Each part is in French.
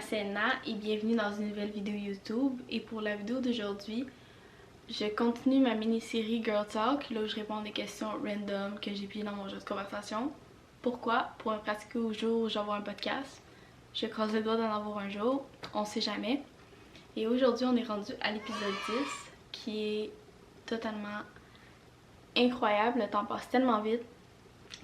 Senna et bienvenue dans une nouvelle vidéo YouTube. Et pour la vidéo d'aujourd'hui, je continue ma mini-série Girl Talk, là où je réponds à des questions random que j'ai pillées dans mon jeu de conversation. Pourquoi? Pour me pratiquer au jour où j'envoie un podcast. Je croise les doigts d'en avoir un jour, on sait jamais. Et aujourd'hui, on est rendu à l'épisode 10 qui est totalement incroyable, le temps passe tellement vite.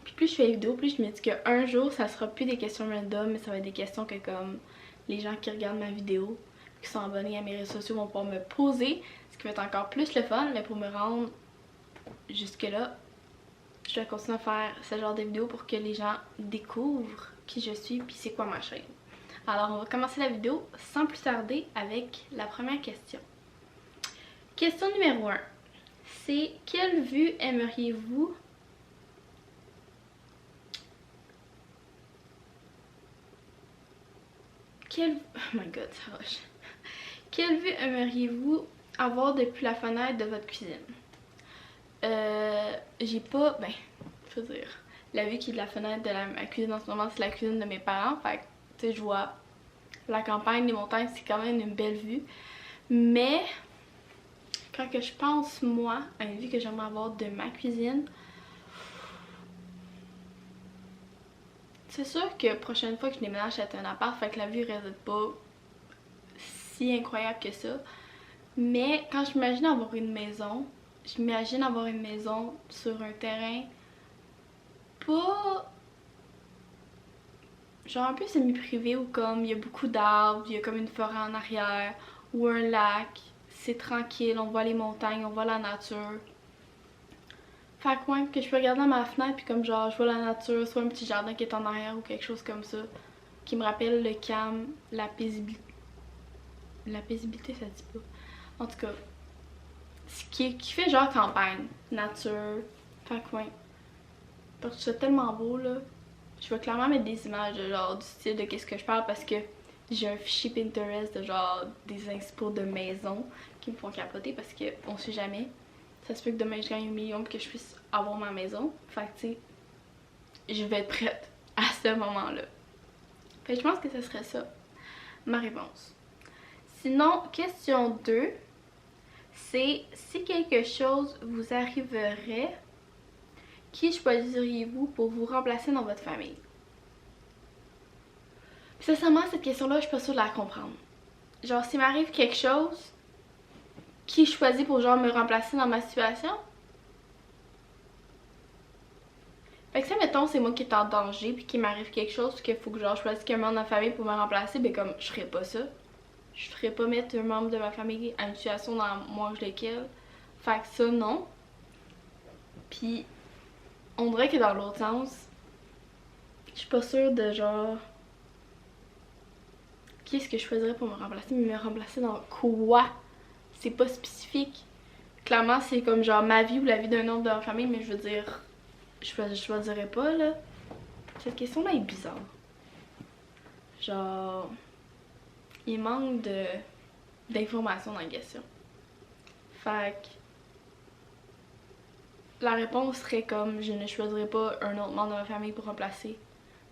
Puis plus je fais les vidéos, plus je me dis qu'un jour, ça sera plus des questions random, mais ça va être des questions que comme les gens qui regardent ma vidéo, qui sont abonnés à mes réseaux sociaux vont pouvoir me poser, ce qui va être encore plus le fun, mais pour me rendre jusque là, je vais continuer à faire ce genre de vidéos pour que les gens découvrent qui je suis puis c'est quoi ma chaîne. Alors on va commencer la vidéo sans plus tarder avec la première question. Question numéro 1. C'est quelle vue aimeriez-vous Oh my god, ça rush. Quelle vue aimeriez-vous avoir depuis la fenêtre de votre cuisine? J'ai pas... je veux dire, la vue qui est de la fenêtre de ma cuisine en ce moment, c'est la cuisine de mes parents. Fait que, tu sais, je vois la campagne, les montagnes, c'est quand même une belle vue. Mais, quand que je pense, moi, à une vue que j'aimerais avoir de ma cuisine, c'est sûr que prochaine fois que je déménage, c'est un appart, fait que la vue reste pas si incroyable que ça. Mais quand j'imagine avoir une maison, j'imagine avoir une maison sur un terrain pas genre un peu semi-privé où comme il y a beaucoup d'arbres, il y a comme une forêt en arrière ou un lac, c'est tranquille, on voit les montagnes, on voit la nature. Fait que ouais, que je peux regarder dans ma fenêtre puis comme genre je vois la nature, soit un petit jardin qui est en arrière ou quelque chose comme ça qui me rappelle le calme, la paisibilité. La paisibilité ça dit pas. En tout cas, ce qui fait genre campagne, nature, fait que ouais. Parce que c'est tellement beau là. Je vais clairement mettre des images de genre du style de qu'est-ce que je parle parce que j'ai un fichier Pinterest de genre des inspos de maison qui me font capoter parce que on sait jamais. Ça se peut que demain je gagne 1 million et que je puisse avoir ma maison. Fait que tu sais, je vais être prête à ce moment-là. Fait que je pense que ce serait ça, ma réponse. Sinon, question 2, c'est si quelque chose vous arriverait, qui choisiriez-vous pour vous remplacer dans votre famille? Puis sincèrement, cette question-là, je suis pas sûre de la comprendre. Genre, s'il m'arrive quelque chose, qui choisit pour genre me remplacer dans ma situation? Fait que ça, mettons, c'est moi qui est en danger puis qu'il m'arrive quelque chose puis qu'il faut que genre je choisisse quelqu'un de ma famille pour me remplacer, ben comme je ferais pas ça. Je ferais pas mettre un membre de ma famille à une situation dans moins que lequel. Fait que ça, non. Puis, on dirait que dans l'autre sens, je suis pas sûre de genre... Qui est-ce que je choisirais pour me remplacer? Mais me remplacer dans quoi? C'est pas spécifique. Clairement, c'est comme genre ma vie ou la vie d'un autre de ma famille, mais je veux dire, je choisirais pas là. Cette question-là est bizarre. Genre, il manque d'informations dans la question. Fait que la réponse serait comme je ne choisirais pas un autre membre de ma famille pour remplacer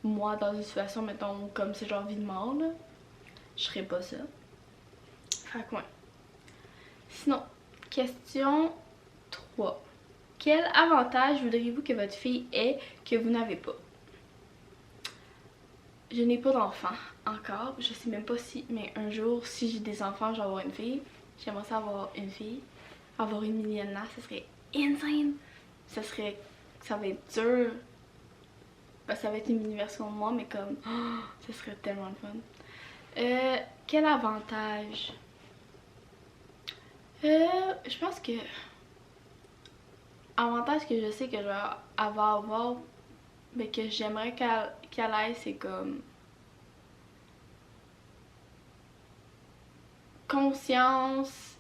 moi dans une situation, mettons, comme c'est genre vie de mort là. Je ferais pas ça. Fait que ouais. Sinon, question 3. Quel avantage voudriez-vous que votre fille ait que vous n'avez pas? Je n'ai pas d'enfant encore. Je sais même pas si, mais un jour, si j'ai des enfants, je vais avoir une fille. J'aimerais ça avoir une fille. Avoir une Miliana, ça serait insane. Ça va être dur. Ben, ça va être une mini version de moi, mais comme, oh, ça serait tellement le fun. Quel avantage? Je pense que avantage que je sais que genre elle va avoir, mais que j'aimerais qu'elle ait, c'est comme conscience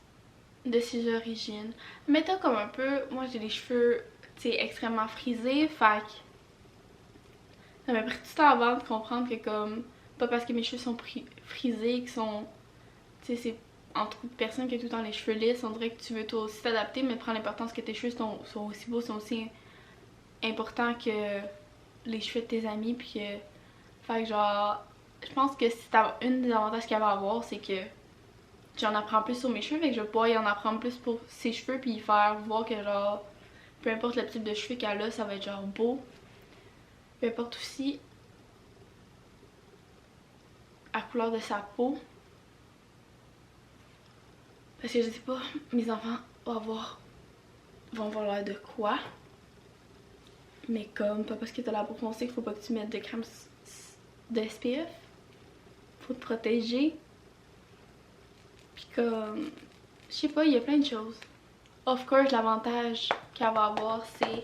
de ses origines. Mettons comme un peu, moi j'ai les cheveux, tu sais, extrêmement frisés, fait que ça m'a pris du temps avant de comprendre que comme, pas parce que mes cheveux sont frisés, qu'ils sont, tu sais, c'est entre personnes qui ont tout le temps les cheveux lisses, on dirait que tu veux toi aussi t'adapter, mais prends l'importance que tes cheveux sont aussi beaux, sont aussi importants que les cheveux de tes amis, puis que... Fait que genre, je pense que une des avantages qu'il y avait à avoir, c'est que j'en apprends plus sur mes cheveux, fait que je vais pouvoir y en apprendre plus pour ses cheveux, puis faire voir que genre, peu importe le type de cheveux qu'elle a, ça va être genre beau. Peu importe aussi la couleur de sa peau. Parce que je sais pas, mes enfants vont avoir l'air de quoi. Mais comme, pas parce que t'as la peau foncée qu'il faut pas que tu mettes de crème de SPF. Faut te protéger. Puis comme, je sais pas, il y a plein de choses. Of course, l'avantage qu'elle va avoir, c'est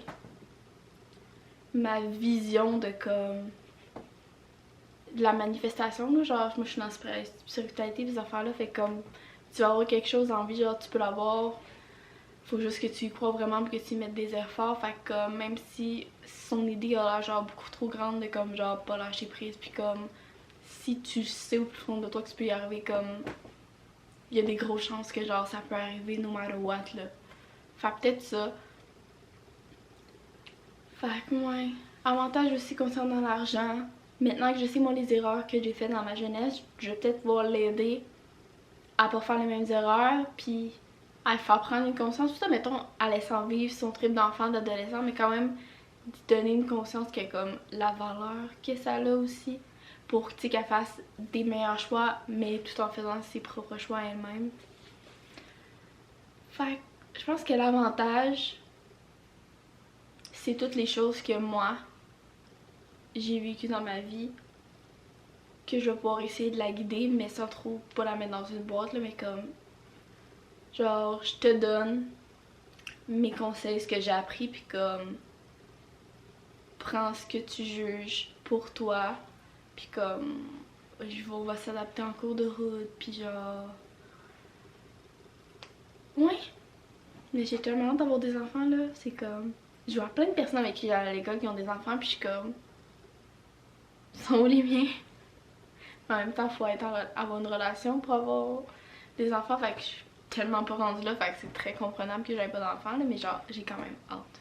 ma vision de comme de la manifestation, là. Genre moi je suis dans la spiritualité, des affaires là, fait comme tu vas avoir quelque chose en vie, genre tu peux l'avoir, faut juste que tu y crois vraiment pour que tu y mettes des efforts. Fait que comme même si son idée a l'air genre beaucoup trop grande de comme genre pas lâcher prise, puis comme si tu sais au plus fond de toi que tu peux y arriver, comme il y a des grosses chances que genre ça peut arriver no matter what là. Fait que peut-être ça. Fait que ouais. Avantage aussi concernant l'argent. Maintenant que je sais moi les erreurs que j'ai faites dans ma jeunesse, je vais peut-être pouvoir l'aider à pas faire les mêmes erreurs, puis à faire prendre une conscience. Tout ça, mettons, à laisser vivre son trip d'enfant, d'adolescent, mais quand même donner une conscience que comme la valeur que ça a aussi pour qu'elle fasse des meilleurs choix, mais tout en faisant ses propres choix elle-même. Fait que je pense que l'avantage, c'est toutes les choses que moi j'ai vécues dans ma vie, que je vais pouvoir essayer de la guider, mais sans trop pas la mettre dans une boîte là, mais comme genre je te donne mes conseils, ce que j'ai appris, puis comme prends ce que tu juges pour toi, puis comme on va s'adapter en cours de route, puis genre ouais. Mais j'ai tellement hâte d'avoir des enfants là, c'est comme je vois plein de personnes avec qui j'allais à l'école qui ont des enfants, puis je suis comme sont où les miens? En même temps, faut avoir une relation pour avoir des enfants, fait que je suis tellement pas rendue là, fait que c'est très comprenable que j'avais pas d'enfants, mais genre, j'ai quand même hâte.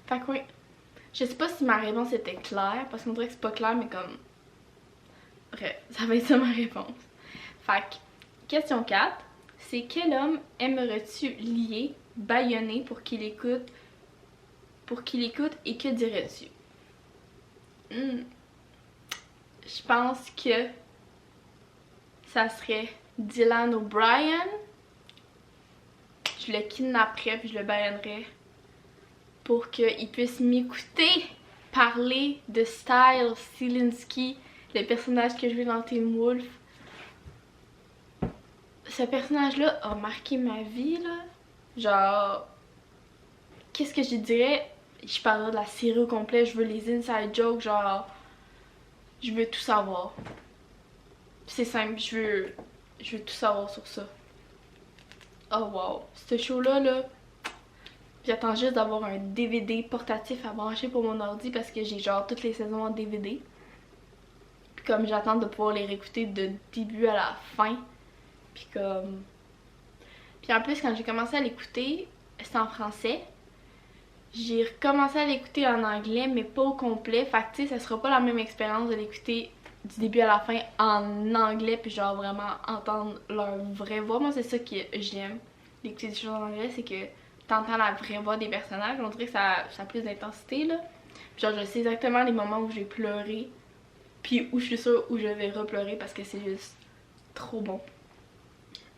Fait que oui, je sais pas si ma réponse était claire, parce qu'on dirait que c'est pas clair, mais comme... Bref, ça va être ça ma réponse. Fait que, question 4, c'est quel homme aimerais-tu lier, bâillonner pour qu'il écoute et que dirais-tu? Je pense que ça serait Dylan O'Brien. Je le kidnapperais puis je le bâillonnerais pour qu'il puisse m'écouter parler de Styles Sielinski, le personnage que je joue dans Teen Wolf. Ce personnage-là a marqué ma vie, là. Genre, qu'est-ce que je dirais? Je parlerais de la série au complet, je veux les inside jokes, genre, je veux tout savoir. C'est simple, je veux tout savoir sur ça. Oh wow, ce show-là, là, j'attends juste d'avoir un DVD portatif à brancher pour mon ordi parce que j'ai genre toutes les saisons en DVD. Puis comme j'attends de pouvoir les réécouter de début à la fin. Puis comme... Puis en plus, quand j'ai commencé à l'écouter, c'était en français. J'ai recommencé à l'écouter en anglais, mais pas au complet. Fait que tu sais, ça sera pas la même expérience de l'écouter du début à la fin en anglais, puis genre vraiment entendre leur vraie voix. Moi, c'est ça que j'aime d'écouter des choses en anglais, c'est que t'entends la vraie voix des personnages. On dirait que ça a plus d'intensité, là. Puis genre, je sais exactement les moments où j'ai pleuré, puis où je suis sûre où je vais repleurer parce que c'est juste trop bon.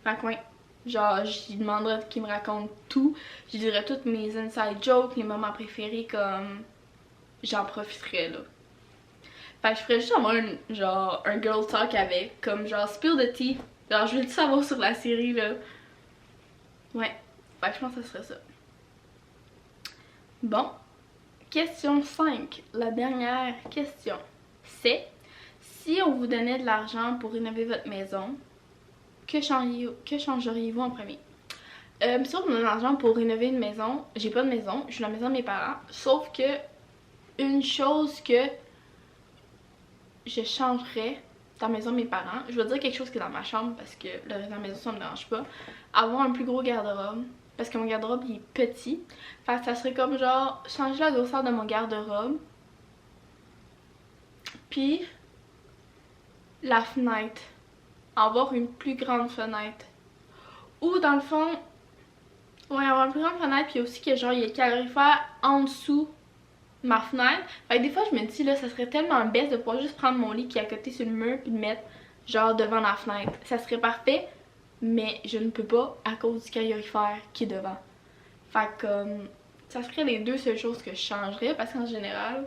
Fait que ouais, genre, j'y demanderais qu'il me raconte tout. Je dirais toutes mes inside jokes, mes moments préférés, comme j'en profiterais, là. Fait que je ferais juste avoir un girl talk avec, comme genre spill the tea. Genre, je veux tout savoir sur la série, là. Ouais, fait que je pense que ce serait ça. Bon, question 5, la dernière question, c'est si on vous donnait de l'argent pour rénover votre maison, que changeriez-vous en premier? Si on me donne de l'argent pour rénover une maison, j'ai pas de maison, je suis dans la maison de mes parents, sauf que une chose que je changerais dans la maison de mes parents, je vais dire quelque chose qui est dans ma chambre parce que le reste de la maison ça me dérange pas, avoir un plus gros garde-robe. Parce que mon garde-robe il est petit. Fait que ça serait comme genre changer la grosseur de mon garde-robe. Puis la fenêtre. Avoir une plus grande fenêtre. Ou dans le fond, ouais, avoir une plus grande fenêtre, puis aussi que genre il y a le calorifère en dessous de ma fenêtre. Fait que des fois je me dis là, ça serait tellement bête de pouvoir juste prendre mon lit qui est à côté sur le mur puis le mettre genre devant la fenêtre. Ça serait parfait, mais je ne peux pas à cause du calorifère qui est devant. Fait que ça serait les deux seules choses que je changerais parce qu'en général,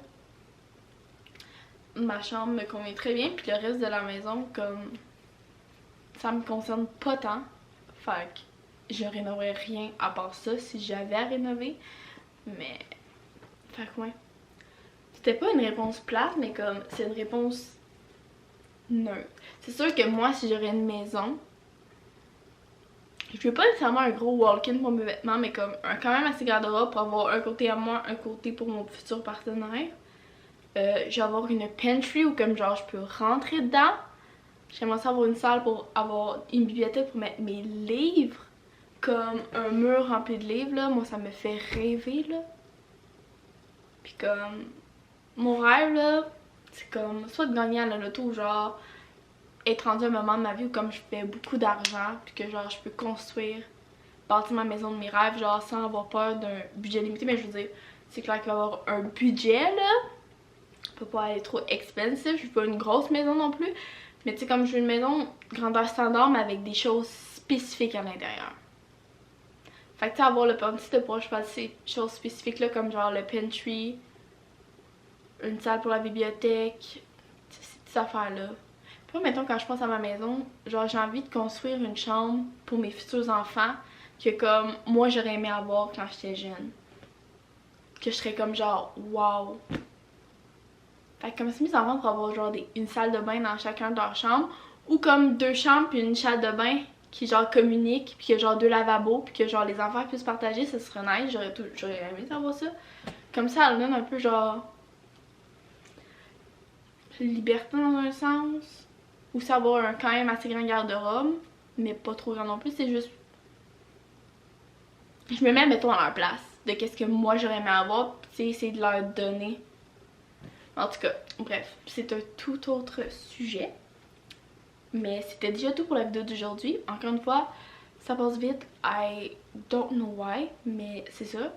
ma chambre me convient très bien puis le reste de la maison comme ça me concerne pas tant. Fait que je rénoverais rien à part ça si j'avais à rénover. Mais fait que ouais. C'était pas une réponse plate, mais comme c'est une réponse neutre. C'est sûr que moi, si j'aurais une maison, je veux pas nécessairement un gros walk-in pour mes vêtements, mais comme quand même assez garde-robe pour avoir un côté à moi, un côté pour mon futur partenaire. Je vais avoir une pantry où comme genre je peux rentrer dedans. J'aimerais ça avoir une salle pour avoir une bibliothèque pour mettre mes livres. Comme un mur rempli de livres là, moi ça me fait rêver là. Puis comme mon rêve là, c'est comme soit de gagner à la loto ou genre être rendu à un moment de ma vie où comme je fais beaucoup d'argent puis que genre je peux construire, bâtir ma maison de mes rêves genre sans avoir peur d'un budget limité. Mais je veux dire, c'est clair qu'il va y avoir un budget là. Ça peut pas aller trop expensive, je veux pas une grosse maison non plus. Mais tu sais comme je veux une maison grandeur standard mais avec des choses spécifiques à l'intérieur. Fait que tu sais avoir le petit de pouvoir choisir ces choses spécifiques là comme genre le pantry, une salle pour la bibliothèque, ces petites affaires là. Puis mettons quand je pense à ma maison, genre j'ai envie de construire une chambre pour mes futurs enfants que comme moi j'aurais aimé avoir quand j'étais jeune. Que je serais comme genre wow. Fait que comme ça mes enfants pourraient avoir genre une salle de bain dans chacun de leurs chambres ou comme deux chambres puis une salle de bain qui genre communiquent puis que genre deux lavabos puis que genre les enfants puissent partager, ça serait nice, j'aurais aimé savoir ça. Comme ça elle donne un peu genre liberté dans un sens ou savoir un quand même assez grand garde-robe mais pas trop grand non plus, c'est juste je me mets mettons à leur place de qu'est-ce que moi j'aurais aimé avoir puis essayer de leur donner. En tout cas, bref, c'est un tout autre sujet. Mais c'était déjà tout pour la vidéo d'aujourd'hui. Encore une fois, ça passe vite. I don't know why, mais c'est ça.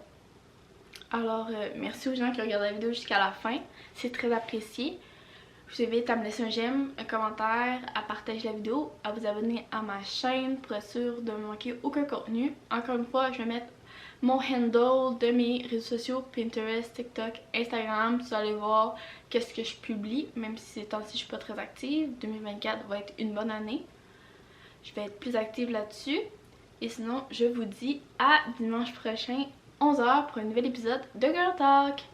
Alors, merci aux gens qui regardent la vidéo jusqu'à la fin. C'est très apprécié. Je vous invite à me laisser un j'aime, un commentaire, à partager la vidéo, à vous abonner à ma chaîne pour être sûr de ne manquer aucun contenu. Encore une fois, je vais mettre mon handle de mes réseaux sociaux, Pinterest, TikTok, Instagram. Vous allez voir qu'est-ce que je publie, même si ces temps-ci je suis pas très active. 2024 va être une bonne année. Je vais être plus active là-dessus. Et sinon, je vous dis à dimanche prochain, 11 h pour un nouvel épisode de Girl Talk.